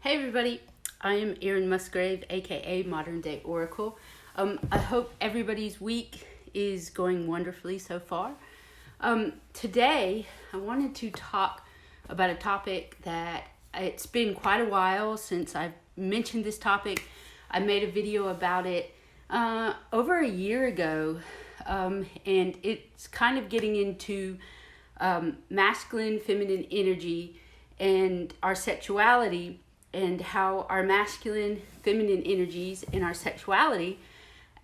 Hey everybody, I am Erin Musgrave, aka Modern Day Oracle. I hope everybody's week is going wonderfully so far. Today, I wanted to talk about a topic that it's been quite a while since I've mentioned this topic. I made a video about it over a year ago, and it's kind of getting into masculine, feminine energy and our sexuality, and how our masculine, feminine energies and our sexuality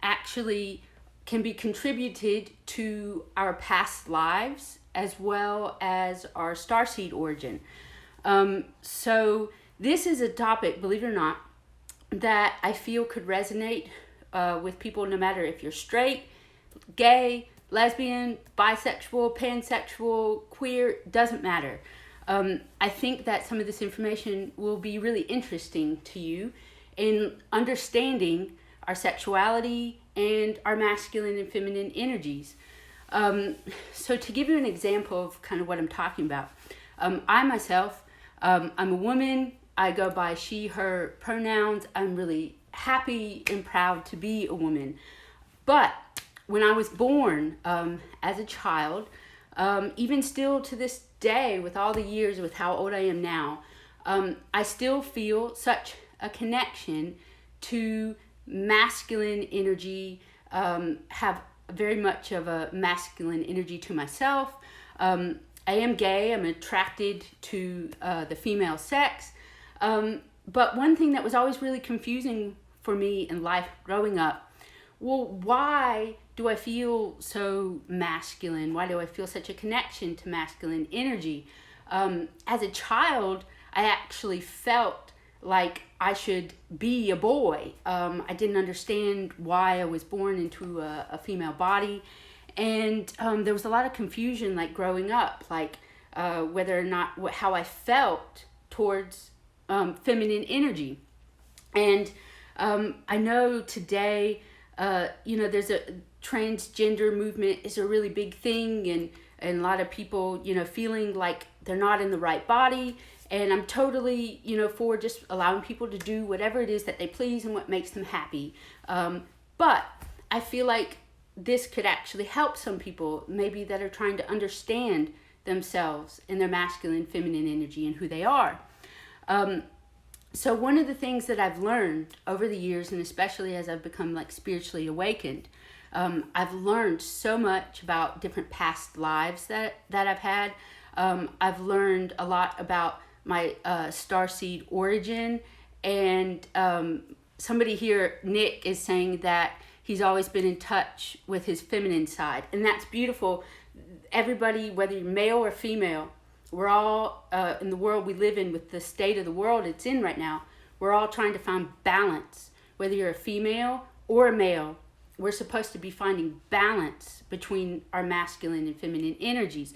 actually can be contributed to our past lives as well as our starseed origin. So this is a topic, believe it or not, that I feel could resonate with people no matter if you're straight, gay, lesbian, bisexual, pansexual, queer, doesn't matter. I think that some of this information will be really interesting to you in understanding our sexuality and our masculine and feminine energies. So to give you an example of kind of what I'm talking about, I myself, I'm a woman. I go by she, her pronouns. I'm really happy and proud to be a woman. But when I was born as a child, even still to this day, with all the years, with how old I am now, I still feel such a connection to masculine energy, have very much of a masculine energy to myself. I am gay, I'm attracted to the female sex. But one thing that was always really confusing for me in life growing up, well, why do I feel so masculine? Why do I feel such a connection to masculine energy? As a child, I actually felt like I should be a boy. I didn't understand why I was born into a female body. And there was a lot of confusion, like growing up, like whether or not how I felt towards feminine energy. And I know today, there's a transgender movement is a really big thing, and a lot of people, feeling like they're not in the right body. And I'm totally, for just allowing people to do whatever it is that they please and what makes them happy. But I feel like this could actually help some people maybe that are trying to understand themselves and their masculine, feminine energy and who they are. So one of the things that I've learned over the years, and especially as I've become like spiritually awakened, I've learned so much about different past lives that I've had. I've learned a lot about my starseed origin, and somebody here, Nick, is saying that he's always been in touch with his feminine side, and that's beautiful. Everybody, whether you're male or female, we're all, in the world we live in, with the state of the world it's in right now, we're all trying to find balance. Whether you're a female or a male, we're supposed to be finding balance between our masculine and feminine energies.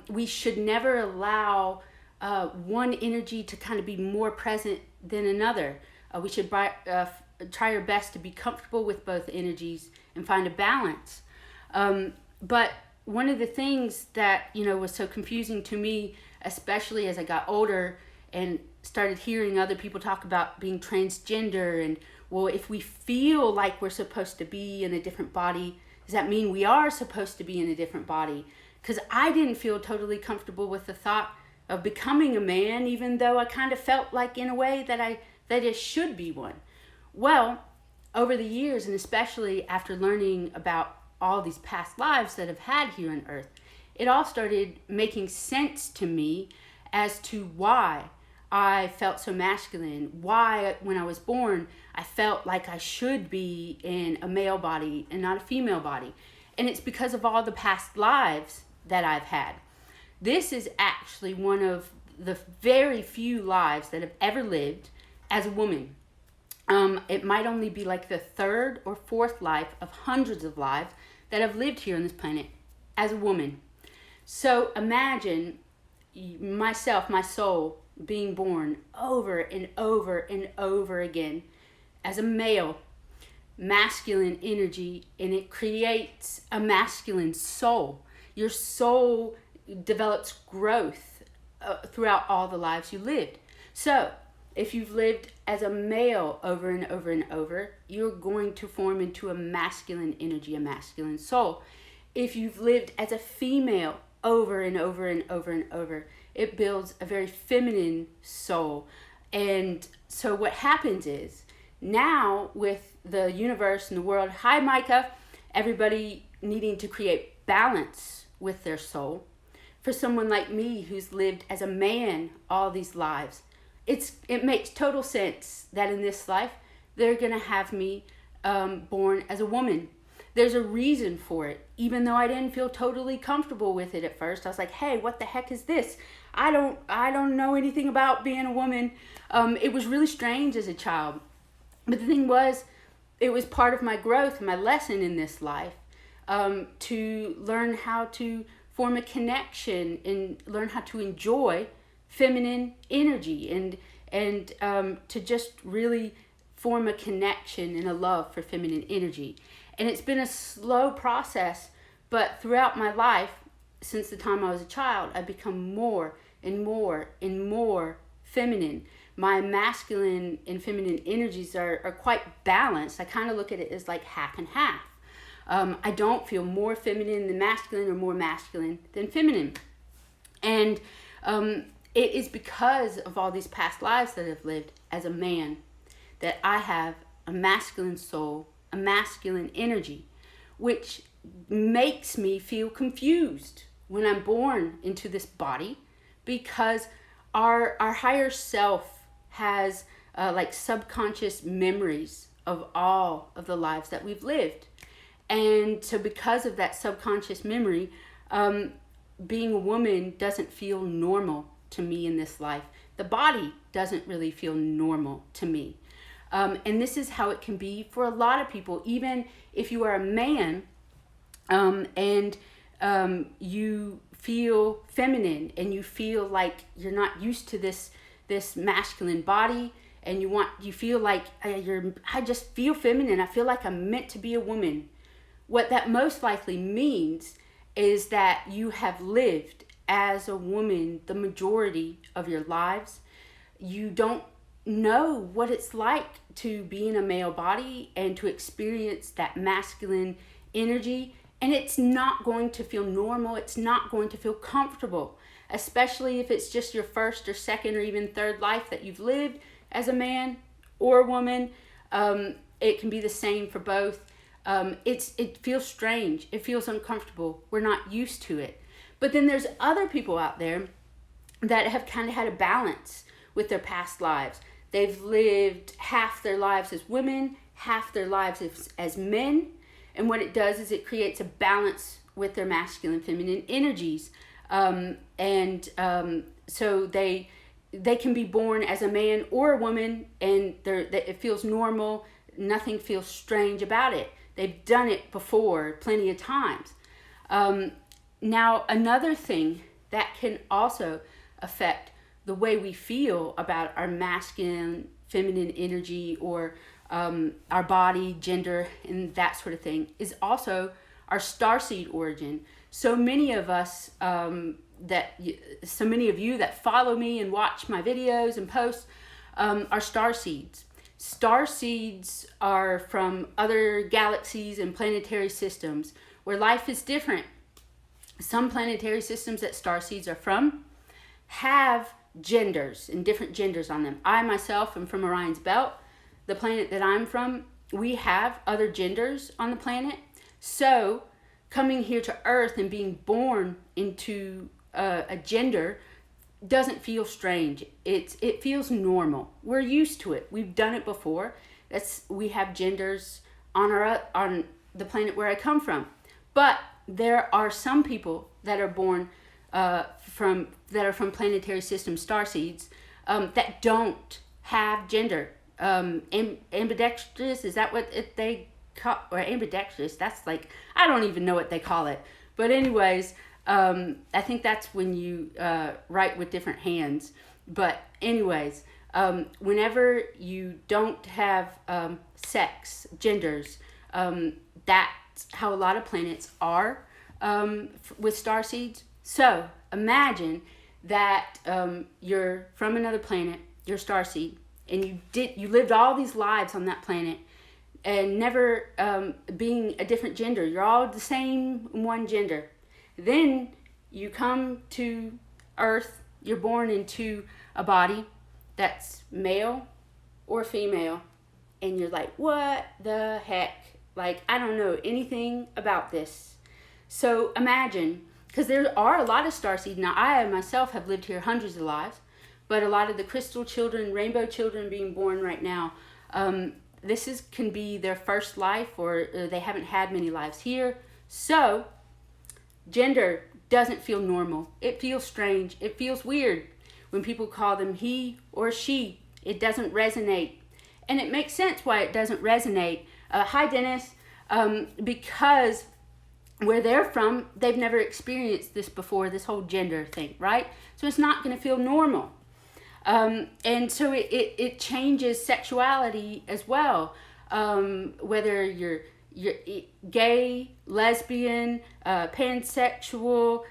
We should never allow one energy to kind of be more present than another. We should try our best to be comfortable with both energies and find a balance. But one of the things that, was so confusing to me, especially as I got older and started hearing other people talk about being transgender, and, well, if we feel like we're supposed to be in a different body, does that mean we are supposed to be in a different body? Because I didn't feel totally comfortable with the thought of becoming a man, even though I kind of felt like in a way that I should be one. Well, over the years, and especially after learning about all these past lives that I've had here on earth, it all started making sense to me as to why I felt so masculine, why when I was born I felt like I should be in a male body and not a female body. And it's because of all the past lives that I've had. This is actually one of the very few lives that I've ever lived as a woman. It might only be like the third or fourth life of hundreds of lives that I've lived here on this planet as a woman. So imagine myself, my soul, being born over and over and over again as a male, masculine energy, and it creates a masculine soul. Your soul develops growth throughout all the lives you lived. So if you've lived as a male over and over and over, you're going to form into a masculine energy, a masculine soul. If you've lived as a female over and over and over and over, it builds a very feminine soul. And so what happens is, now with the universe and the world, hi Micah, everybody needing to create balance with their soul. For someone like me who's lived as a man all these lives, it makes total sense that in this life they're gonna have me born as a woman. There's a reason for it, even though I didn't feel totally comfortable with it at first. I was like, hey, what the heck is this? I don't know anything about being a woman. It was really strange as a child. But the thing was, it was part of my growth, my lesson in this life, to learn how to form a connection and learn how to enjoy feminine energy and to just really form a connection and a love for feminine energy. And it's been a slow process, but throughout my life, since the time I was a child, I've become more and more and more feminine. My masculine and feminine energies are quite balanced. I kind of look at it as like half and half. I don't feel more feminine than masculine or more masculine than feminine. And it is because of all these past lives that I've lived as a man that I have a masculine soul, a masculine energy, which makes me feel confused when I'm born into this body, because our higher self has like subconscious memories of all of the lives that we've lived. And so because of that subconscious memory, being a woman doesn't feel normal to me in this life. The body doesn't really feel normal to me. And this is how it can be for a lot of people. Even if you are a man and you feel feminine and you feel like you're not used to this masculine body, and you feel like I just feel feminine. I feel like I'm meant to be a woman. What that most likely means is that you have lived as a woman the majority of your lives. You don't know what it's like to be in a male body and to experience that masculine energy, and it's not going to feel normal. It's not going to feel comfortable, especially if it's just your first or second or even third life that you've lived as a man or a woman. It can be the same for both. It feels strange. It feels uncomfortable. We're not used to it. But then there's other people out there that have kind of had a balance with their past lives. They've lived half their lives as women, half their lives as men. And what it does is it creates a balance with their masculine, feminine energies. So they can be born as a man or a woman, and it feels normal. Nothing feels strange about it. They've done it before plenty of times. Now, another thing that can also affect the way we feel about our masculine, feminine energy, or our body, gender, and that sort of thing is also our starseed origin. So many of us, so many of you that follow me and watch my videos and posts are starseeds. Starseeds are from other galaxies and planetary systems where life is different. Some planetary systems that starseeds are from have genders and different genders on them. I myself am from Orion's Belt. The planet that I'm from, we have other genders on the planet. So coming here to Earth and being born into a gender doesn't feel strange. It feels normal. We're used to it. We've done it before. We have genders on the planet where I come from. But there are some people that are born from planetary system starseeds that don't have gender. Ambidextrous, is that what they call, or ambidextrous? That's like, I don't even know what they call it. But anyways, I think that's when you write with different hands. But anyways, whenever you don't have sex, genders, that's how a lot of planets are with starseeds. So imagine that you're from another planet you're a starseed, and you lived all these lives on that planet, and never being a different gender. You're all the same one gender. Then you come to Earth. You're born into a body that's male or female, and you're like, what the heck? Like, I don't know anything about this. So imagine, because there are a lot of starseed. Now, I myself have lived here hundreds of lives, but a lot of the crystal children, rainbow children being born right now, this can be their first life, or they haven't had many lives here. So gender doesn't feel normal. It feels strange. It feels weird when people call them he or she. It doesn't resonate. And it makes sense why it doesn't resonate. Hi, Dennis. Because where they're from, they've never experienced this before, this whole gender thing, right? So it's not going to feel normal. And so it changes sexuality as well. Whether you're gay, lesbian, pansexual,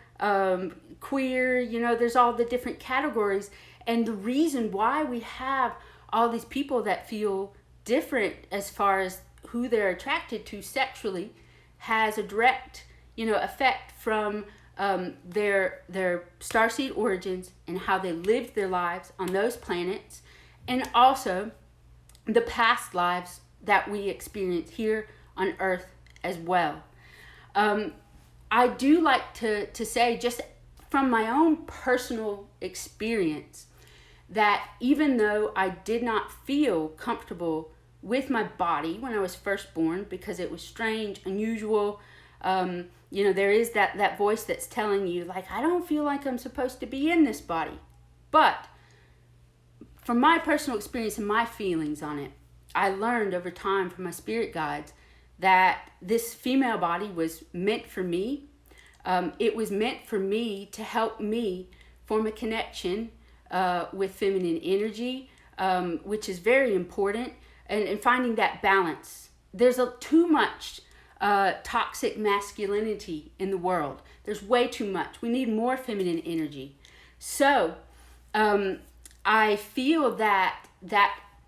queer, there's all the different categories. And the reason why we have all these people that feel different as far as who they're attracted to sexually has a direct, effect from their starseed origins and how they lived their lives on those planets, and also the past lives that we experience here on Earth as well. I do like to say, just from my own personal experience, that even though I did not feel comfortable with my body when I was first born, because it was strange, unusual, there is that voice that's telling you, like, I don't feel like I'm supposed to be in this body. But from my personal experience and my feelings on it, I learned over time from my spirit guides that this female body was meant for me. It was meant for me to help me form a connection with feminine energy, which is very important, and finding that balance. There's too much toxic masculinity in the world. There's way too much. We need more feminine energy. So I feel that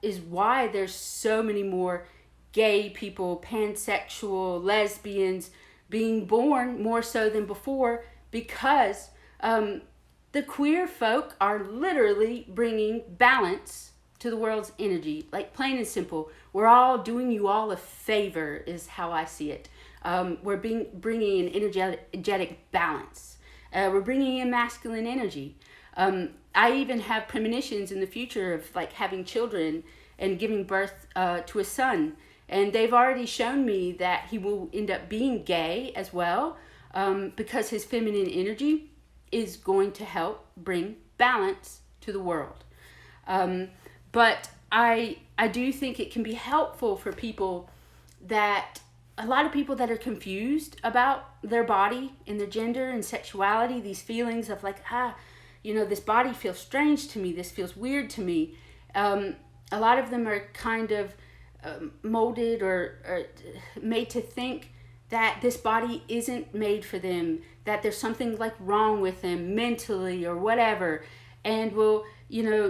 is why there's so many more gay people, pansexual, lesbians being born more so than before, because the queer folk are literally bringing balance to the world's energy. Like, plain and simple, we're all doing you all a favor is how I see it. We're bringing an energetic balance. We're bringing in masculine energy. I even have premonitions in the future of like having children and giving birth to a son. And they've already shown me that he will end up being gay as well, because his feminine energy is going to help bring balance to the world. But I do think it can be helpful for a lot of people that are confused about their body and their gender and sexuality, these feelings of like, this body feels strange to me, this feels weird to me. A lot of them are kind of molded or made to think that this body isn't made for them, that there's something like wrong with them mentally or whatever, and will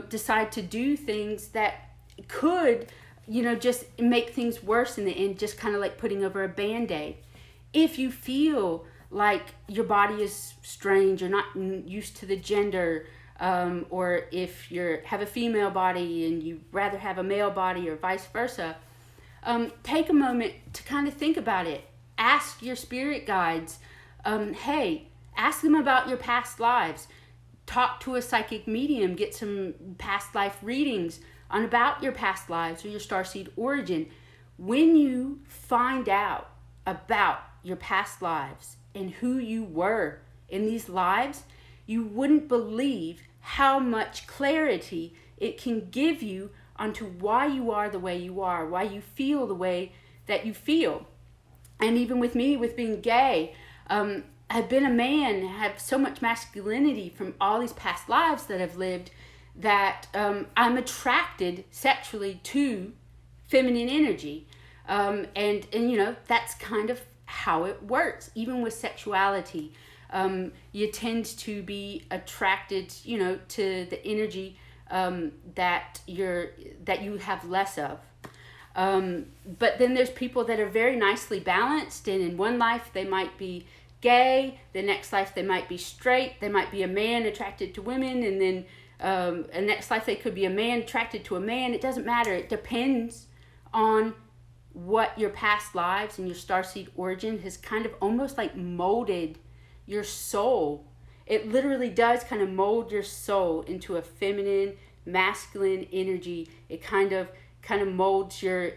decide to do things that could just make things worse in the end, just kind of like putting over a band-aid. If you feel like your body is strange, you're not used to the gender, or if you have a female body and you rather have a male body or vice versa, take a moment to kind of think about it. Ask your spirit guides, ask them about your past lives. Talk to a psychic medium, get some past life readings on about your past lives or your starseed origin. When you find out about your past lives and who you were in these lives, you wouldn't believe how much clarity it can give you onto why you are the way you are, why you feel the way that you feel. And even with me, with being gay, I've been a man, have so much masculinity from all these past lives that I've lived, that I'm attracted sexually to feminine energy. And that's kind of how it works. Even with sexuality, you tend to be attracted, to the energy that you have less of. But then there's people that are very nicely balanced, and in one life they might be gay, the next life they might be straight, they might be a man attracted to women, and then the next life they could be a man attracted to a man. It doesn't matter. It depends on what your past lives and your starseed origin has kind of almost like molded your soul. It literally does kind of mold your soul into a feminine, masculine energy. It kind of molds your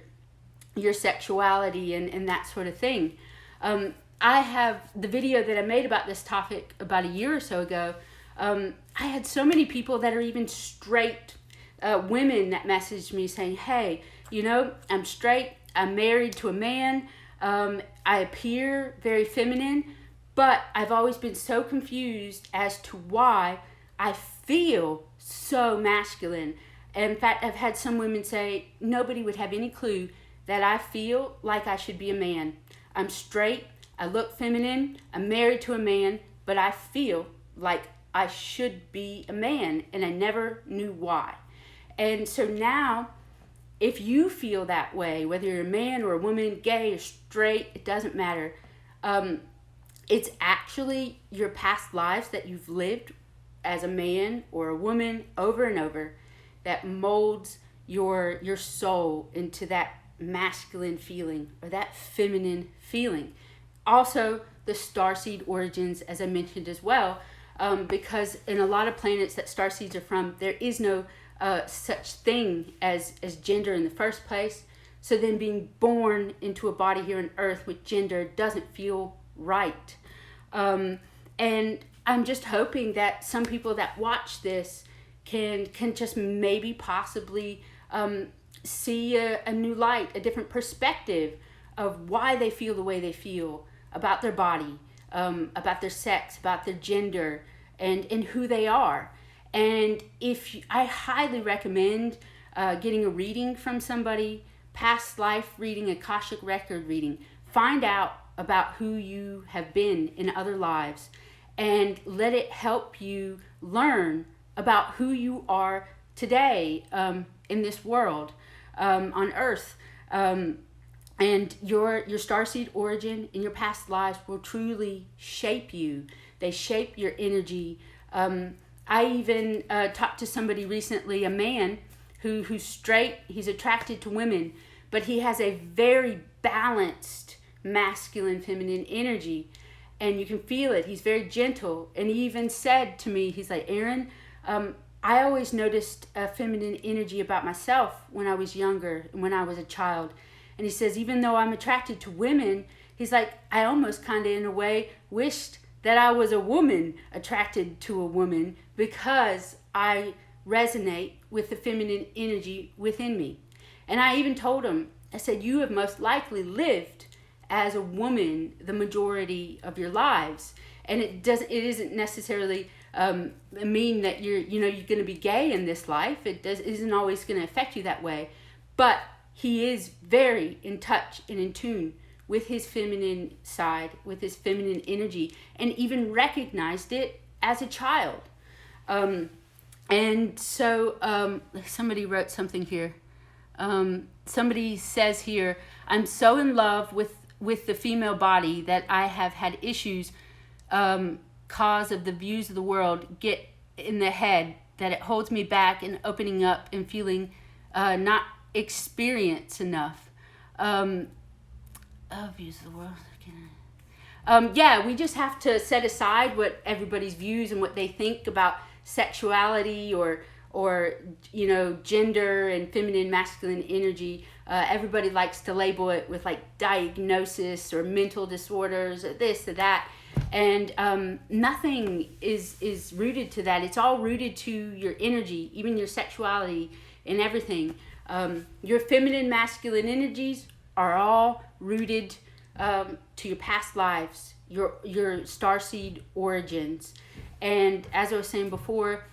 sexuality and that sort of thing. I have the video that I made about this topic about a year or so ago. I had so many people that are even straight women that messaged me saying, hey, I'm straight, I'm married to a man, I appear very feminine, but I've always been so confused as to why I feel so masculine. In fact, I've had some women say, nobody would have any clue that I feel like I should be a man. I'm straight, I look feminine, I'm married to a man, but I feel like I should be a man, and I never knew why. And so now, if you feel that way, whether you're a man or a woman, gay or straight, it doesn't matter. It's actually your past lives that you've lived as a man or a woman over and over that molds your soul into that masculine feeling or that feminine feeling. Also, the starseed origins, as I mentioned as well, because in a lot of planets that starseeds are from, there is no such thing as gender in the first place. So then being born into a body here on Earth with gender doesn't feel right. And I'm just hoping that some people that watch this can just maybe possibly see a new light, a different perspective of why they feel the way they feel about their body, about their sex, about their gender, and who they are. And I highly recommend getting a reading from somebody, past life reading, Akashic record reading. Find out about who you have been in other lives, and let it help you learn about who you are today in this world, on Earth. And your starseed origin in your past lives will truly shape you. They shape your energy. I even talked to somebody recently, a man who's straight, he's attracted to women, but he has a very balanced masculine, feminine energy, and you can feel it. He's very gentle, and he even said to me, he's like, Erin, I always noticed a feminine energy about myself when I was younger and when I was a child. And he says, even though I'm attracted to women, he's like, I almost kind of in a way wished that I was a woman attracted to a woman, because I resonate with the feminine energy within me. And I even told him, I said, you have most likely lived as a woman the majority of your lives, and it isn't necessarily mean that you're going to be gay in this life. It isn't always going to affect you that way, but he is very in touch and in tune with his feminine side, with his feminine energy, and even recognized it as a child. And so somebody wrote something here. Somebody says here, I'm so in love with the female body that I have had issues cause of the views of the world get in the head, that it holds me back in opening up and feeling not experienced enough. Views of the world. Yeah, we just have to set aside what everybody's views and what they think about sexuality or gender and feminine, masculine energy. Everybody likes to label it with like diagnosis or mental disorders or this or that, and nothing is rooted to that. It's all rooted to your energy, even your sexuality and everything. Your feminine, masculine energies are all rooted to your past lives, your starseed origins. And as I was saying before,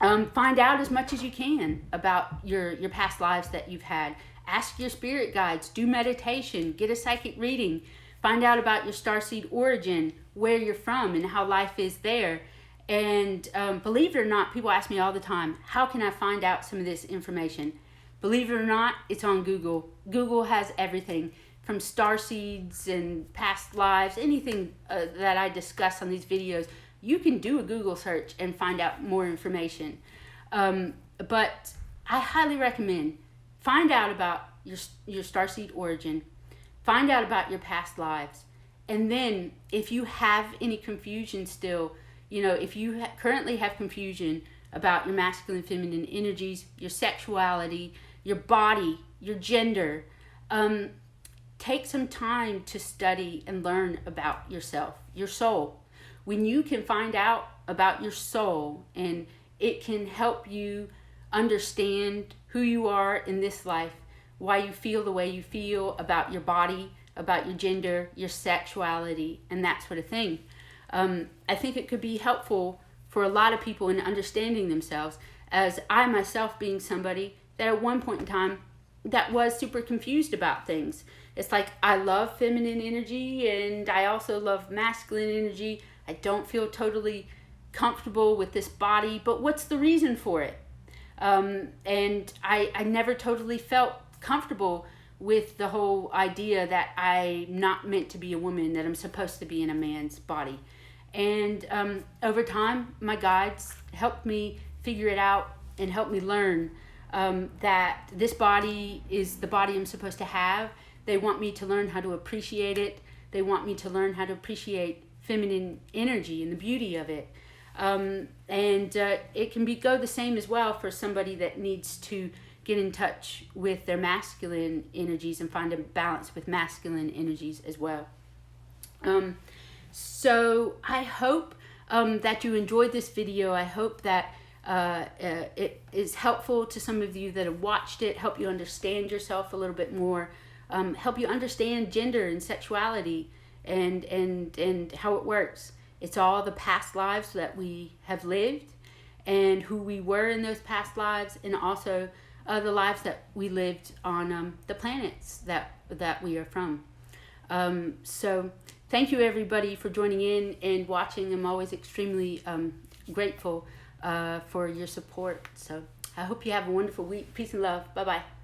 find out as much as you can about your past lives that you've had. Ask your spirit guides, do meditation, get a psychic reading, find out about your starseed origin, where you're from and how life is there, And believe it or not, people ask me all the time, how can I find out some of this information? Believe it or not, it's on Google. Google has everything from starseeds and past lives, anything that I discuss on these videos. You can do a Google search and find out more information. But I highly recommend find out about your starseed origin, find out about your past lives, and then if you have any confusion still, if you currently have confusion about your masculine, feminine energies, your sexuality, your body, your gender, take some time to study and learn about yourself, your soul. When you can find out about your soul, and it can help you understand who you are in this life, why you feel the way you feel about your body, about your gender, your sexuality, and that sort of thing. I think it could be helpful for a lot of people in understanding themselves, as I myself being somebody that at one point in time that was super confused about things. It's like, I love feminine energy and I also love masculine energy. I don't feel totally comfortable with this body, but what's the reason for it? And I never totally felt comfortable with the whole idea that I'm not meant to be a woman, that I'm supposed to be in a man's body. And over time, my guides helped me figure it out and helped me learn that this body is the body I'm supposed to have. They want me to learn how to appreciate it. They want me to learn how to appreciate feminine energy and the beauty of it. And it can go the same as well for somebody that needs to get in touch with their masculine energies and find a balance with masculine energies as well. So I hope that you enjoyed this video. I hope that it is helpful to some of you that have watched it, help you understand yourself a little bit more, help you understand gender and sexuality and how it works. It's all the past lives that we have lived and who we were in those past lives, and also the lives that we lived on the planets that we are from. So thank you everybody for joining in and watching. I'm always extremely grateful for your support. So I hope you have a wonderful week. Peace and love. Bye-bye.